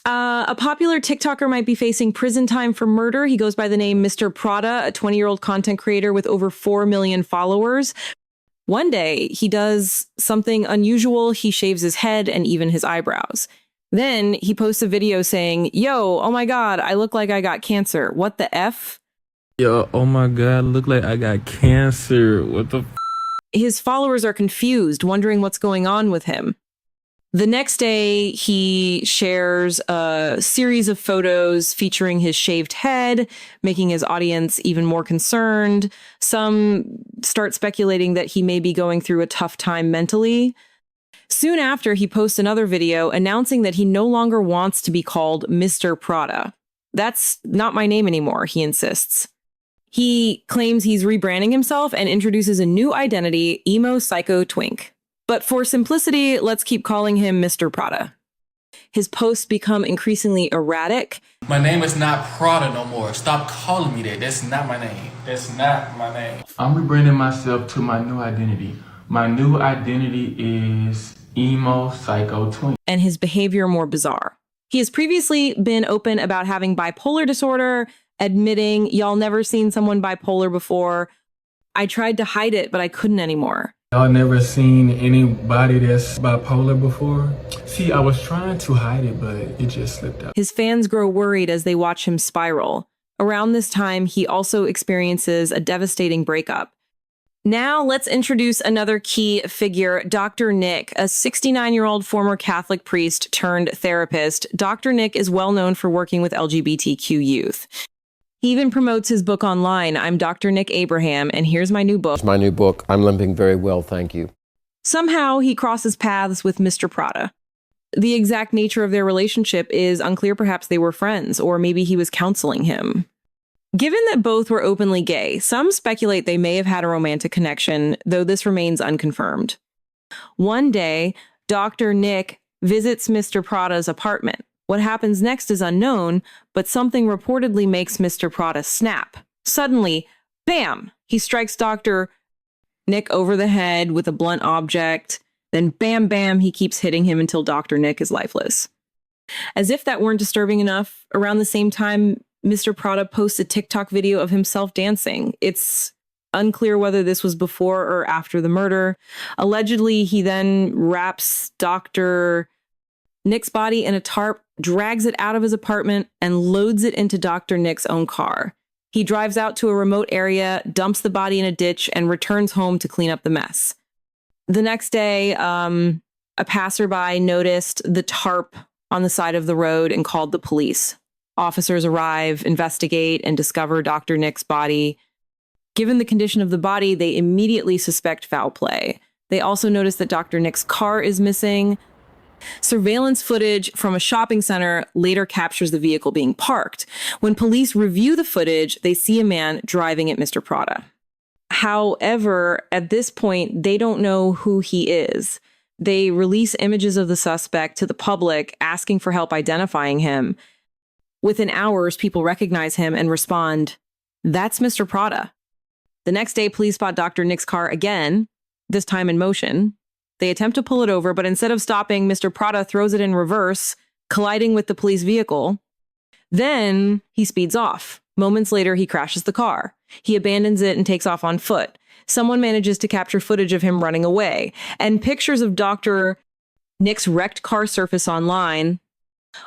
A popular TikToker might be facing prison time for murder. He goes by the name Mr. Prada, a 20-year-old content creator with over 4 million followers. One day, he does something unusual. He shaves his head and even his eyebrows. Then he posts a video saying, "Yo, oh my God, I look like I got cancer. What the F?" Yo, oh my God, look like I got cancer. What the f? His followers are confused, wondering what's going on with him. The next day, he shares a series of photos featuring his shaved head, making his audience even more concerned. Some start speculating that he may be going through a tough time mentally. Soon after, he posts another video announcing that he no longer wants to be called Mr. Prada. "That's not my name anymore," he insists. He claims he's rebranding himself and introduces a new identity, Emo Psycho Twink. But for simplicity, let's keep calling him Mr. Prada. His posts become increasingly erratic. "My name is not Prada no more. Stop calling me that. That's not my name. That's not my name." I'm rebranding myself to my new identity. My new identity is Emo Psycho Twink. And his behavior more bizarre. He has previously been open about having bipolar disorder, admitting, "Y'all never seen someone bipolar before. I tried to hide it, but I couldn't anymore." Y'all never seen anybody that's bipolar before? See, I was trying to hide it, but it just slipped out. His fans grow worried as they watch him spiral. Around this time, he also experiences a devastating breakup. Now let's introduce another key figure, Dr. Nick, a 69-year-old former Catholic priest turned therapist. Dr. Nick is well known for working with LGBTQ youth. He even promotes his book online, "I'm Dr. Nick Abraham, and here's my new book." It's my new book. I'm limping very well, thank you. Somehow he crosses paths with Mr. Prada. The exact nature of their relationship is unclear. Perhaps they were friends, or maybe he was counseling him. Given that both were openly gay, some speculate they may have had a romantic connection, though this remains unconfirmed. One day, Dr. Nick visits Mr. Prada's apartment. What happens next is unknown, but something reportedly makes Mr. Prada snap. Suddenly, bam! He strikes Dr. Nick over the head with a blunt object. Then bam, bam, he keeps hitting him until Dr. Nick is lifeless. As if that weren't disturbing enough, around the same time, Mr. Prada posts a TikTok video of himself dancing. It's unclear whether this was before or after the murder. Allegedly, he then wraps Dr. Nick's body in a tarp, drags it out of his apartment, and loads it into Dr. Nick's own car. He drives out to a remote area, dumps the body in a ditch, and returns home to clean up the mess. The next day, a passerby noticed the tarp on the side of the road and called the police. Officers arrive, investigate, and discover Dr. Nick's body. Given the condition of the body, they immediately suspect foul play. They also notice that Dr. Nick's car is missing. Surveillance footage from a shopping center later captures the vehicle being parked. When police review the footage, they see a man driving at Mr. Prada. However, at this point, they don't know who he is. They release images of the suspect to the public, asking for help identifying him. Within hours, people recognize him and respond, "That's Mr. Prada." The next day, police spot Dr. Nick's car again, this time in motion. They attempt to pull it over, but instead of stopping, Mr. Prada throws it in reverse, colliding with the police vehicle. Then he speeds off. Moments later, he crashes the car. He abandons it and takes off on foot. Someone manages to capture footage of him running away, and pictures of Dr. Nick's wrecked car surface online.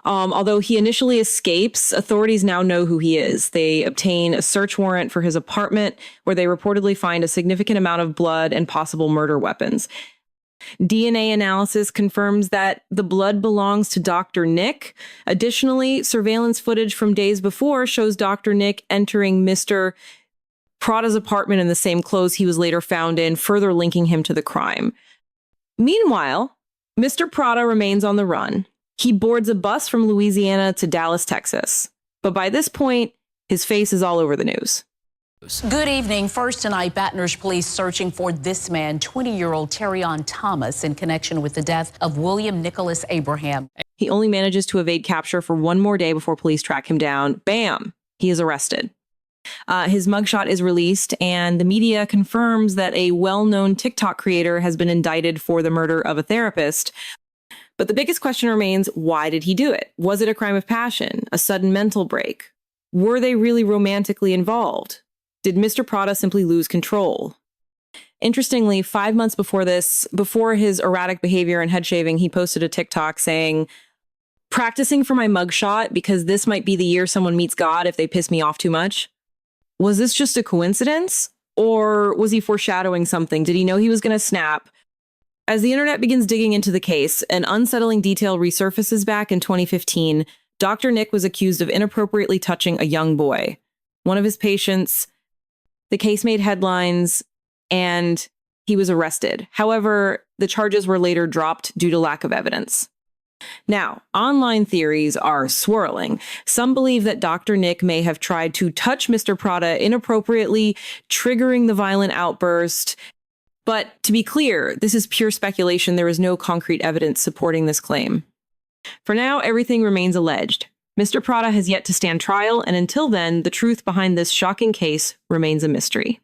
Although he initially escapes, authorities now know who he is. They obtain a search warrant for his apartment, where they reportedly find a significant amount of blood and possible murder weapons. DNA analysis confirms that the blood belongs to Dr. Nick. Additionally, surveillance footage from days before shows Dr. Nick entering Mr. Prada's apartment in the same clothes he was later found in, further linking him to the crime. Meanwhile, Mr. Prada remains on the run. He boards a bus from Louisiana to Dallas, Texas. But by this point, his face is all over the news. Good evening. First tonight, Baton Rouge police searching for this man, 20-year-old Terrion Thomas, in connection with the death of William Nicholas Abraham. He only manages to evade capture for one more day before police track him down. Bam! He is arrested. His mugshot is released, and the media confirms that a well-known TikTok creator has been indicted for the murder of a therapist. But the biggest question remains, why did he do it? Was it a crime of passion, a sudden mental break? Were they really romantically involved? Did Mr. Prada simply lose control? Interestingly, 5 months before this, before his erratic behavior and head shaving, he posted a TikTok saying, "Practicing for my mugshot because this might be the year someone meets God if they piss me off too much." Was this just a coincidence? Or was he foreshadowing something? Did he know he was going to snap? As the internet begins digging into the case, an unsettling detail resurfaces back in 2015. Dr. Nick was accused of inappropriately touching a young boy, one of his patients. The case made headlines, and he was arrested. However, the charges were later dropped due to lack of evidence. Now, online theories are swirling. Some believe that Dr. Nick may have tried to touch Mr. Prada inappropriately, triggering the violent outburst. But to be clear, this is pure speculation. There is no concrete evidence supporting this claim. For now, everything remains alleged. Mr. Prada has yet to stand trial, and until then, the truth behind this shocking case remains a mystery.